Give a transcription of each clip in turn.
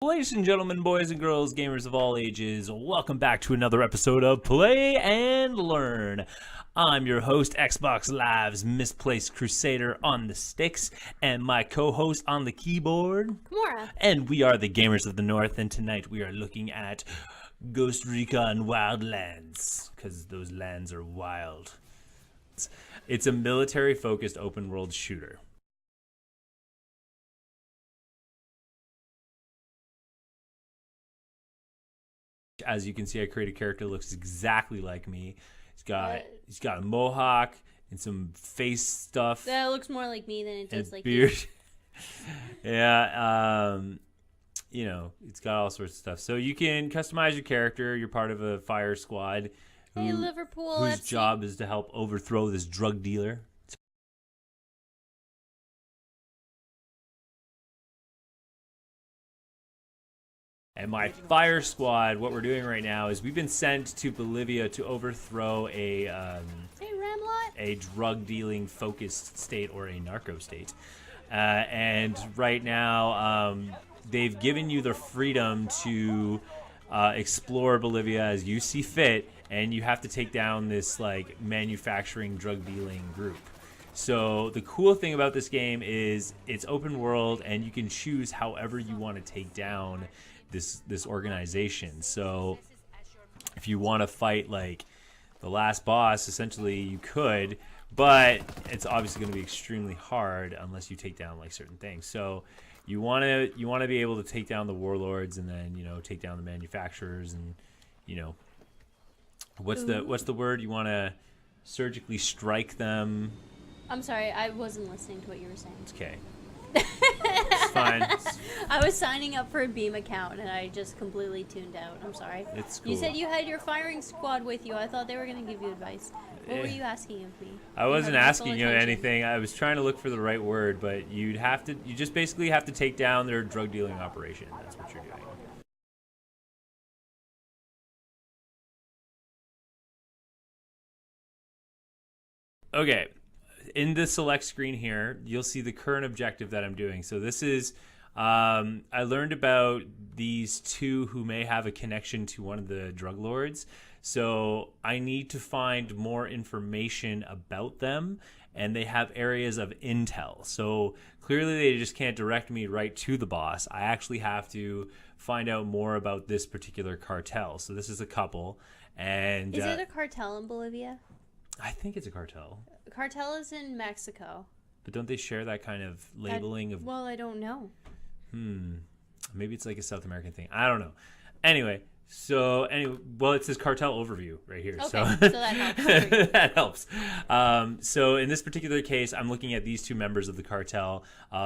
Ladies and gentlemen, boys and girls, gamers of all ages, welcome back to another episode of Play and Learn. I'm your host, Xbox Live's Misplaced Crusader on the sticks, and my co-host on the keyboard, Kimura. And we are the Gamers of the North, and tonight we are looking at Ghost Recon Wildlands, because those lands are wild. It's a military-focused open-world shooter. As you can see, I created a character that looks exactly like me. He's got a mohawk and some face stuff. That looks more like me than it does like beard. You. Yeah, you know, it's got all sorts of stuff. So you can customize your character. You're part of a fire squad whose job is to help overthrow this drug dealer. And my fire squad, what we're doing right now is we've been sent to Bolivia to overthrow a drug dealing focused state, or a narco state. And right now, they've given you the freedom to explore Bolivia as you see fit, and you have to take down this like manufacturing drug dealing group. So the cool thing about this game is it's open world, and you can choose however you want to take down this organization. So if you want to fight like the last boss, essentially you could, but it's obviously going to be extremely hard unless you take down like certain things. So you want to be able to take down the warlords, and then, you know, take down the manufacturers, and, you know, what's the word, you want to surgically strike them. I'm sorry, I wasn't listening to what you were saying. It's okay. It's fine. I was signing up for a Beam account and I just completely tuned out. I'm sorry. It's cool. You said you had your firing squad with you. I thought they were going to give you advice. What were you asking of me? I wasn't asking you anything. I was trying to look for the right word, but you just basically have to take down their drug dealing operation. That's what you're doing. Okay. In the select screen here, you'll see the current objective that I'm doing. So this is, I learned about these two who may have a connection to one of the drug lords. So I need to find more information about them, and they have areas of intel. So clearly they just can't direct me right to the boss. I actually have to find out more about this particular cartel. So this is a couple. And is it a cartel in Bolivia? I think it's a cartel. Cartel is in Mexico. But don't they share that kind of labeling of... Well, I don't know. Maybe it's like a South American thing. I don't know. Anyway, well, it says cartel overview right here. Okay, so that helps. that helps. So in this particular case, I'm looking at these two members of the cartel.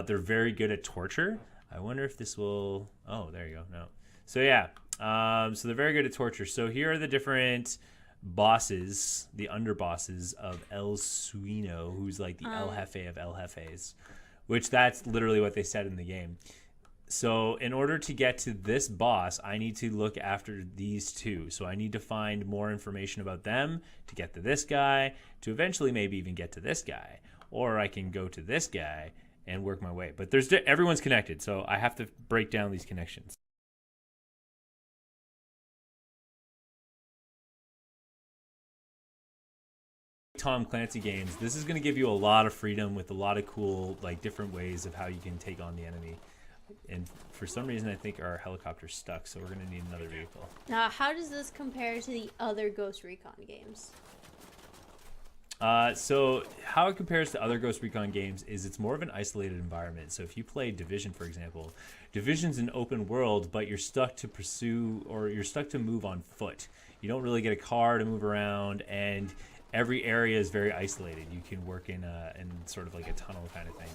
They're very good at torture. I wonder if this will... Oh, there you go. No. So yeah. So they're very good at torture. So here are the different bosses, the underbosses of El Suino, who's like the El Jefe of El Jefes, which that's literally what they said in the game. So in order to get to this boss, I need to look after these two. So I need to find more information about them to get to this guy, to eventually maybe even get to this guy. Or I can go to this guy and work my way. But everyone's connected, so I have to break down these connections. Tom Clancy games, this is going to give you a lot of freedom with a lot of cool, like, different ways of how you can take on the enemy. And for some reason, I think our helicopter's stuck, so we're going to need another vehicle. Now, how does this compare to the other Ghost Recon games? So how it compares to other Ghost Recon games is it's more of an isolated environment. So if you play Division, for example, Division's an open world, but you're stuck to pursue, or you're stuck to move on foot. You don't really get a car to move around, and every area is very isolated. You can work in sort of like a tunnel kind of thing.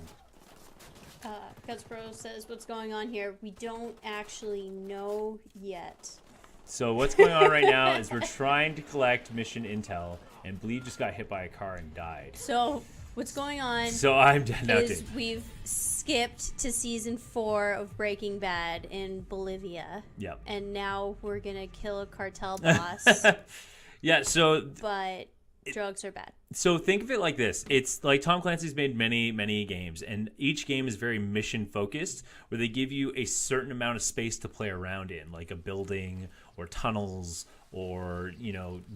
Cutspro says, what's going on here? We don't actually know yet. So what's going on right now is we're trying to collect mission intel, and Bleed just got hit by a car and died. So what's going on is we've skipped to season 4 of Breaking Bad in Bolivia. Yep. And now we're going to kill a cartel boss. Yeah, so... But drugs are bad. So think of it like this. It's like Tom Clancy's made many games, and each game is very mission focused, where they give you a certain amount of space to play around in, like a building or tunnels or,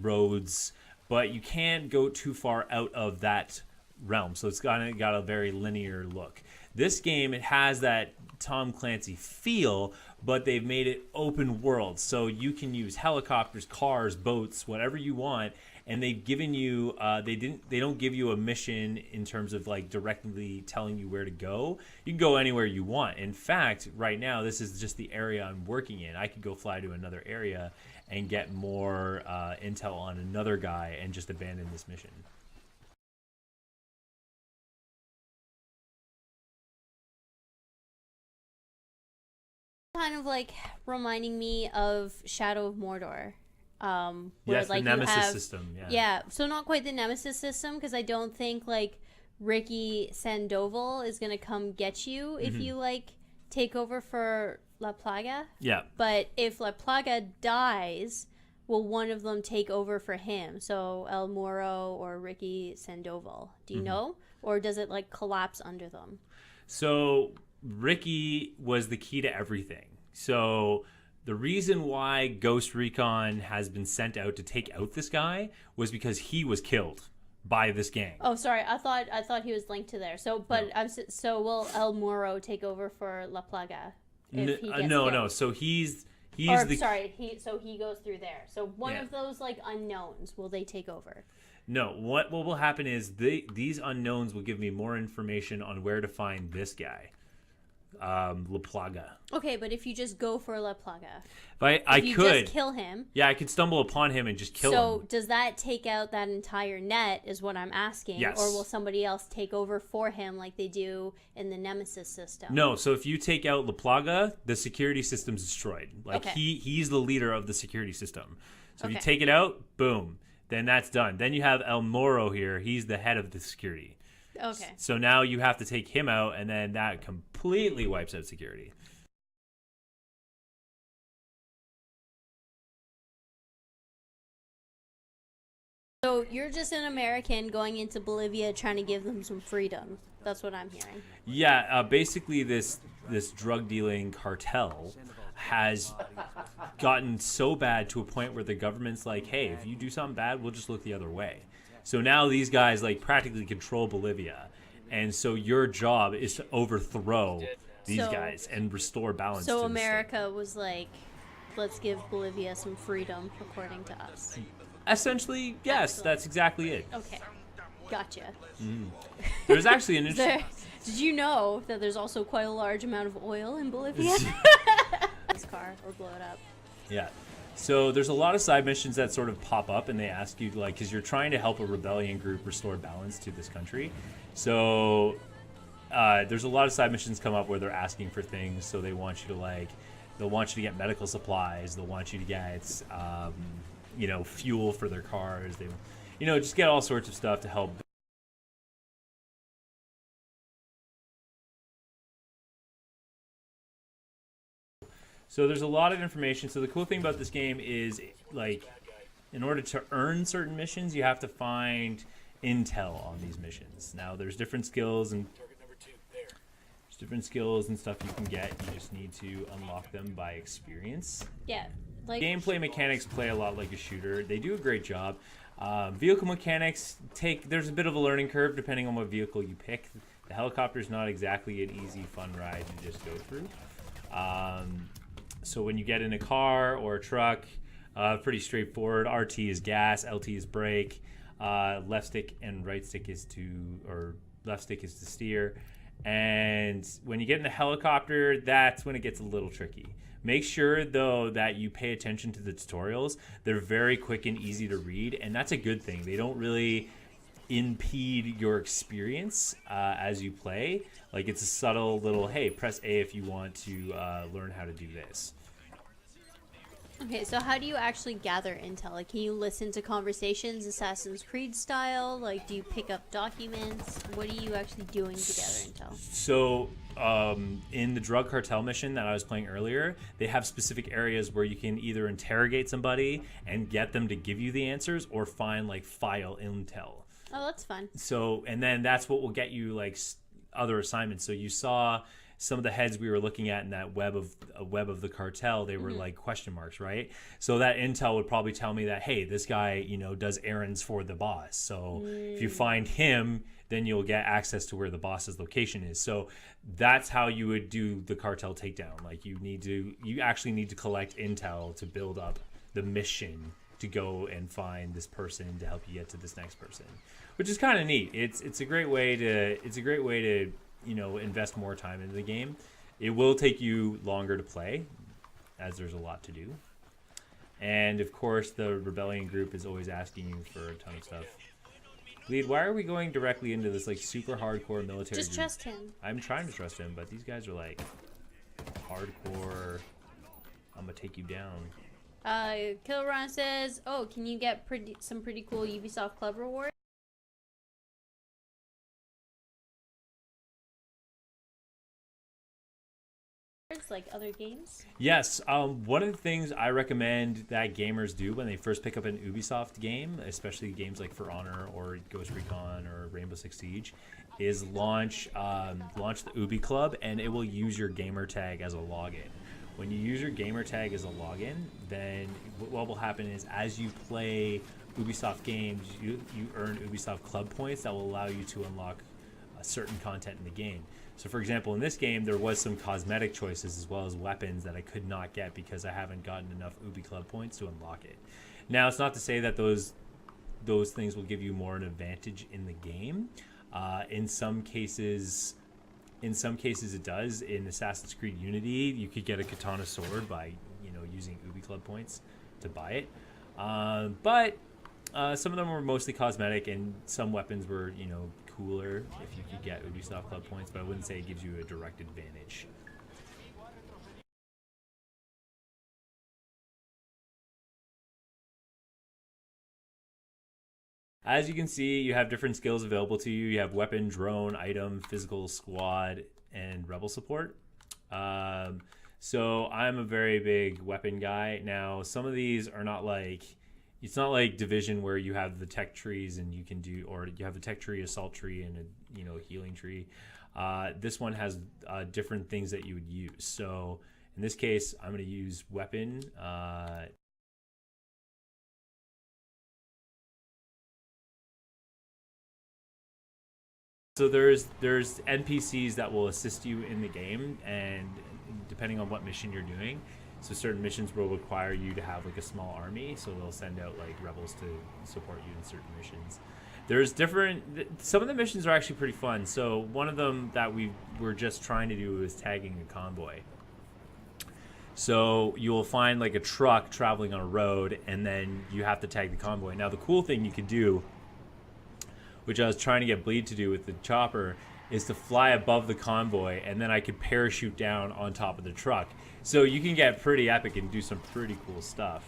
roads, but you can't go too far out of that realm. So it's got a very linear look. This game, it has that Tom Clancy feel, but they've made it open world. So you can use helicopters, cars, boats, whatever you want. And they've given you, they don't give you a mission in terms of like directly telling you where to go. You can go anywhere you want. In fact, right now, this is just the area I'm working in. I could go fly to another area and get more intel on another guy and just abandon this mission. Kind of like reminding me of Shadow of Mordor. Where, Yes, like, the Nemesis you have, system. Yeah, so not quite the Nemesis system, because I don't think like Ricky Sandoval is gonna come get you if you like take over for La Plaga. Yeah. But if La Plaga dies, will one of them take over for him? So El Moro or Ricky Sandoval. Do you know? Or does it like collapse under them? So Ricky was the key to everything. So the reason why Ghost Recon has been sent out to take out this guy was because he was killed by this gang. Oh, sorry. I thought he was linked to there. So, but so will El Moro take over for La Plaga? If he gets No. killed? So he's sorry. He goes through there. So one of those like unknowns, will they take over? No. What will happen is these unknowns will give me more information on where to find this guy. La Plaga. Okay, but if you just go for La Plaga, I could just kill him. Yeah, I could stumble upon him and just kill him. So does that take out that entire net? Is what I'm asking. Yes. Or will somebody else take over for him like they do in the Nemesis system? No. So if you take out La Plaga, the security system's destroyed. Like Okay. he's the leader of the security system. So if you Okay. take it out, boom, then that's done. Then you have El Moro here. He's the head of the security. Okay. So now you have to take him out, and then that completely wipes out security. So you're just an American going into Bolivia trying to give them some freedom. That's what I'm hearing. Yeah, basically this drug dealing cartel has gotten so bad to a point where the government's like, hey, if you do something bad, we'll just look the other way. So now these guys like practically control Bolivia. And so your job is to overthrow these guys and restore balance. So to America was like, let's give Bolivia some freedom, according to us. Essentially, yes, Excellent. that's exactly it. Okay, gotcha. There's actually an interesting... Did you know that there's also quite a large amount of oil in Bolivia? This car or blow it up. Yeah. So there's a lot of side missions that sort of pop up, and they ask you, like, because you're trying to help a rebellion group restore balance to this country. So there's a lot of side missions come up where they're asking for things. So they want you to, like, they'll want you to get medical supplies. They'll want you to get, fuel for their cars. They, just get all sorts of stuff to help. So there's a lot of information. So the cool thing about this game is, like, in order to earn certain missions, you have to find intel on these missions. Now, there's different skills and stuff you can get. You just need to unlock them by experience. Yeah. Like, gameplay mechanics play a lot like a shooter. They do a great job. Vehicle mechanics there's a bit of a learning curve depending on what vehicle you pick. The helicopter's not exactly an easy, fun ride to just go through. So when you get in a car or a truck, pretty straightforward. RT is gas, LT is brake, left stick and right stick is left stick is to steer. And when you get in a helicopter, that's when it gets a little tricky. Make sure, though, that you pay attention to the tutorials. They're very quick and easy to read, and that's a good thing. They don't really impede your experience as you play. Like, it's a subtle little, hey, press A if you want to learn how to do this. Okay, so how do you actually gather intel? Like, can you listen to conversations Assassin's Creed style? Like, do you pick up documents? What are you actually doing to gather intel? So, in the drug cartel mission that I was playing earlier, they have specific areas where you can either interrogate somebody and get them to give you the answers, or find like file intel. Oh, that's fun. So, and then that's what will get you like other assignments. So you saw some of the heads we were looking at in that web of the cartel. They were like question marks, right? So that intel would probably tell me that, hey, this guy, does errands for the boss. So if you find him, then you'll get access to where the boss's location is. So that's how you would do the cartel takedown. Like you actually need to collect intel to build up the mission to go and find this person to help you get to this next person, which is kind of neat. It's a great way to invest more time into the game. It will take you longer to play, as there's a lot to do. And of course, the rebellion group is always asking you for a ton of stuff. Lead, why are we going directly into this like super hardcore military Just group? trust him. I'm trying to trust him, but these guys are like hardcore. I'm gonna take you down. Killeron says, "Oh, can you get some pretty cool Ubisoft Club rewards? Like other games?" Yes, one of the things I recommend that gamers do when they first pick up an Ubisoft game, especially games like For Honor or Ghost Recon or Rainbow Six Siege, is launch the Ubi Club, and it will use your gamer tag as a login. When you use your gamer tag as a login, then what will happen is as you play Ubisoft games, you earn Ubisoft Club points that will allow you to unlock certain content in the game. So for example, in this game, there was some cosmetic choices as well as weapons that I could not get because I haven't gotten enough Ubi Club points to unlock it. Now, it's not to say that those things will give you more an advantage in the game. In some cases it does. In Assassin's Creed Unity, you could get a katana sword by using Ubi Club points to buy it. But some of them were mostly cosmetic, and some weapons were cooler if you could get Ubisoft Club points, but I wouldn't say it gives you a direct advantage. As you can see, you have different skills available to you. You have weapon, drone, item, physical, squad, and rebel support. So I'm a very big weapon guy. Now, some of these are not like... It's not like Division where you have the tech trees and you can do, or you have the tech tree, assault tree, and a healing tree. This one has different things that you would use. So in this case, I'm going to use weapon. So there's NPCs that will assist you in the game, and depending on what mission you're doing. So certain missions will require you to have like a small army, so they'll send out like rebels to support you in certain missions. There's some of the missions are actually pretty fun. So one of them that we were just trying to do was tagging a convoy. So you will find like a truck traveling on a road, and then you have to tag the convoy. Now the cool thing you could do, which I was trying to get Bleed to do with the chopper, is to fly above the convoy, and then I could parachute down on top of the truck. So you can get pretty epic and do some pretty cool stuff.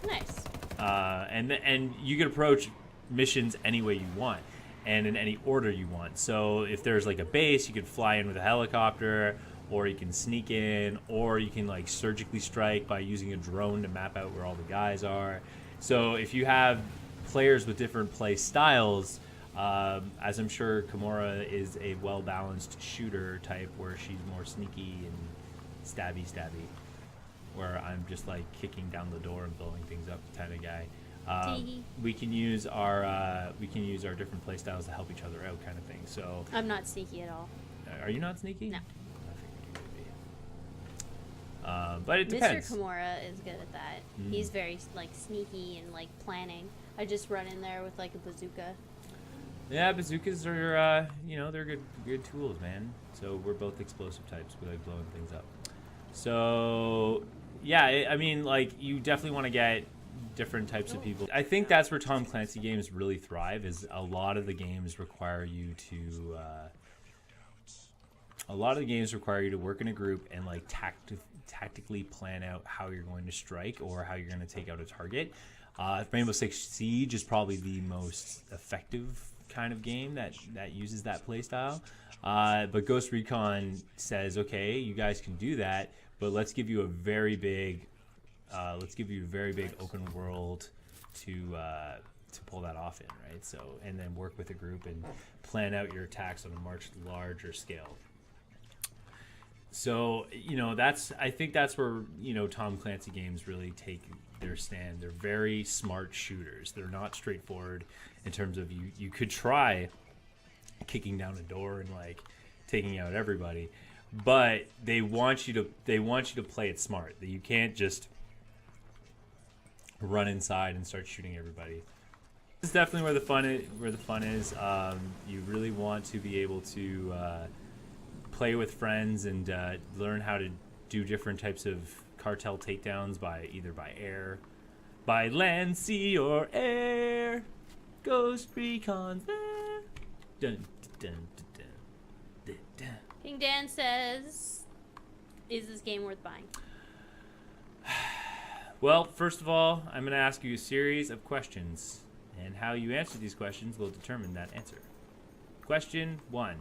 Nice. And you can approach missions any way you want, and in any order you want. So if there's like a base, you could fly in with a helicopter, or you can sneak in, or you can like surgically strike by using a drone to map out where all the guys are. So if you have players with different play styles, as I'm sure Kimura is a well-balanced shooter type where she's more sneaky and stabby, where I'm just like kicking down the door and blowing things up kind of guy. We can use our different play styles to help each other out kind of thing. So I'm not sneaky at all. Are you not sneaky? No. I figured you would be. But it depends. Mr. Kimura is good at that. He's very like sneaky and like planning. I just run in there with like a bazooka. Yeah, bazookas are, they're good tools, man. So we're both explosive types. We like blowing things up. So, yeah, I mean, like, you definitely want to get different types of people. I think that's where Tom Clancy games really thrive, is a lot of the games require you to a lot of the games require you to work in a group and like tactically plan out how you're going to strike or how you're going to take out a target. Rainbow Six Siege is probably the most effective kind of game that uses that playstyle. But Ghost Recon says, okay, you guys can do that, but let's give you a very big open world to pull that off in, right? So, and then work with a group and plan out your attacks on a much larger scale. So, I think that's where, Tom Clancy games really take their stand. They're very smart shooters. They're not straightforward in terms of you could try kicking down a door and like taking out everybody, but they want you to play it smart. That you can't just run inside and start shooting everybody. This is definitely where the fun is. You really want to be able to play with friends and learn how to do different types of cartel takedowns either by air, by land, sea, or air. Ghost Recon's there. Dun, dun, dun, dun, dun. King Dan says, is this game worth buying? Well, first of all, I'm going to ask you a series of questions, and how you answer these questions will determine that answer. Question 1.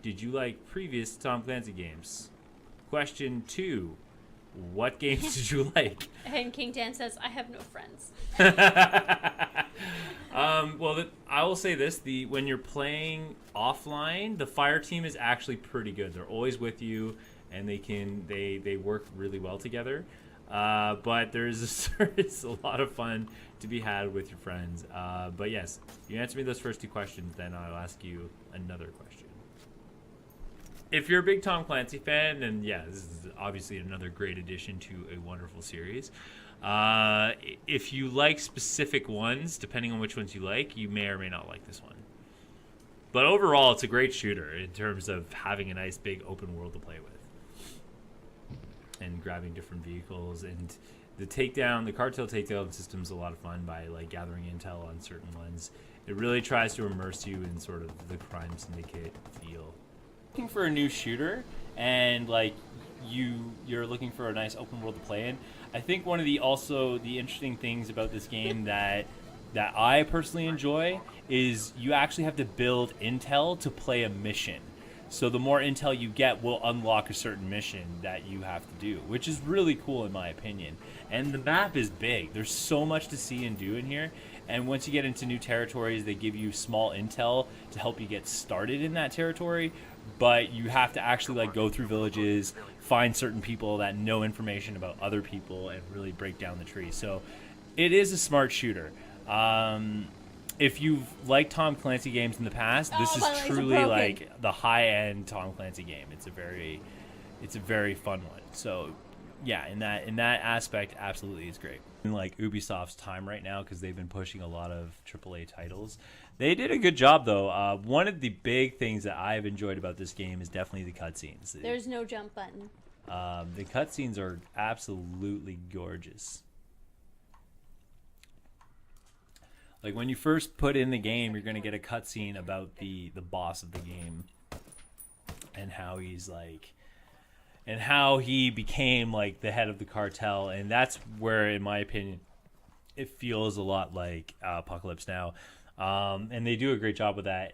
Did you like previous Tom Clancy games? Question 2. What games did you like? And King Dan says, I have no friends. Well, I will say this: when you're playing offline, the fire team is actually pretty good. They're always with you, and they work really well together. But there's a lot of fun to be had with your friends. But yes, you answer me those first 2 questions, then I'll ask you another question. If you're a big Tom Clancy fan, then yeah, this is obviously another great addition to a wonderful series. If you like specific ones, depending on which ones you like, you may or may not like this one. But overall, it's a great shooter in terms of having a nice big open world to play with and grabbing different vehicles. And the cartel takedown system is a lot of fun by like gathering intel on certain ones. It really tries to immerse you in sort of the crime syndicate feel. Looking for a new shooter, and like you're looking for a nice open world to play in. I think one of the interesting things about this game that I personally enjoy is you actually have to build intel to play a mission. So the more intel you get will unlock a certain mission that you have to do, which is really cool in my opinion. And the map is big. There's so much to see and do in here. And once you get into new territories, they give you small intel to help you get started in that territory. But you have to actually like go through villages, find certain people that know information about other people, and really break down the tree. So it is a smart shooter. If you've liked Tom Clancy games in the past, this is truly like the high-end Tom Clancy game. It's a very fun one. So yeah, in that aspect, absolutely, it's great. In like Ubisoft's time right now, because they've been pushing a lot of AAA titles. They did a good job, though. One of the big things that I've enjoyed about this game is definitely the cutscenes. There's no jump button. The cutscenes are absolutely gorgeous. Like when you first put in the game, you're going to get a cutscene about the boss of the game and how he's like, and how he became like the head of the cartel. And that's where, in my opinion, it feels a lot like Apocalypse Now. And they do a great job with that.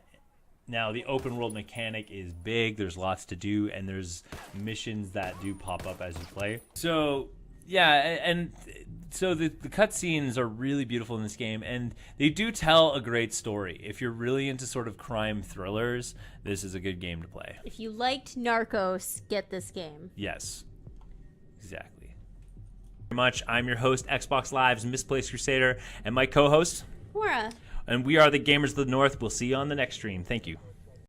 Now, the open world mechanic is big. There's lots to do, and there's missions that do pop up as you play. So, yeah, and so the cutscenes are really beautiful in this game, and they do tell a great story. If you're really into sort of crime thrillers, this is a good game to play. If you liked Narcos, get this game. Yes, exactly. Very much. I'm your host, Xbox Live's Misplaced Crusader, and my co-host, Maura. And we are the Gamers of the North. We'll see you on the next stream. Thank you.